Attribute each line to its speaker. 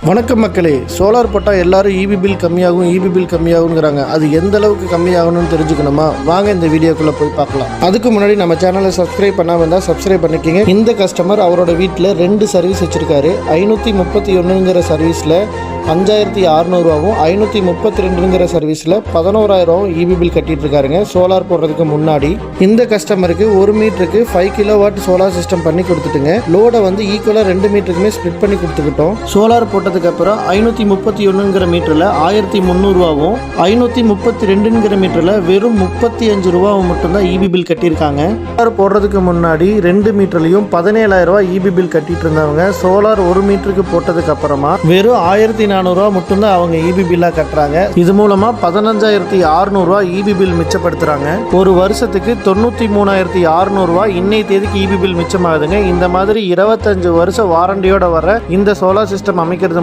Speaker 1: வணக்கம் மக்களே, சோலார் போட்டால் எல்லாரும் இபி பில் கம்மியாகுங்கிறாங்க. அது எந்த அளவுக்கு கம்மியாகணும்னு தெரிஞ்சுக்கணுமா? வாங்க இந்த வீடியோக்குள்ளே போய் பார்க்கலாம். அதுக்கு முன்னாடி நம்ம சேனலை சப்ஸ்கிரைப் பண்ணாமல் இருந்தால் சப்ஸ்கிரைப் பண்ணிக்கிங்க. இந்த கஸ்டமர் அவரோட வீட்டில் 2 சர்வீஸ் வச்சுருக்காரு. 531ங்கிற சர்வீஸில் 5600 532ங்கிற சர்வீஸில் 11000 இபி பில் கட்டிட்டு இருக்காருங்க. சோலார் போடுறதுக்கு முன்னாடி இந்த கஸ்டமருக்கு 1 மீட்டருக்கு 5 கிலோவாட் சோலார் சிஸ்டம் பண்ணி கொடுத்துட்டுங்க. லோடை வந்து ஈக்குவலாக 2 மீட்டருக்குமே ஸ்ப்ளிட் பண்ணி கொடுத்துக்கிட்டோம். சோலார் போட்டதுக்கு அப்புறம் 531ங்கிற மீட்டரில் 1300 532ங்கிற மீட்டரில் வெறும் 35 ரூபாவும் மட்டும்தான் இபி பில் கட்டியிருக்காங்க. சோலார் போடுறதுக்கு முன்னாடி 2 மீட்டர்லையும் 17000 இபி பில் கட்டிட்டு இருந்தவங்க சோலார் 1 மீட்டருக்கு போட்டதுக்கு அப்புறமா வெறும் 1400 மட்டும்தான் அவங்க இபி பில்லா கட்டுறாங்க. இது மூலமா 15600 இபி பில் மிச்சப்படுத்துறாங்க. ஒரு வருஷத்துக்கு 93600 இன்னைய தேதிக்கு இபி பில் மிச்சமாகுதுங்க. இந்த மாதிரி 25 வருஷம் வாரண்டியோட வர இந்த சோலார் சிஸ்டம் அமைக்கிறது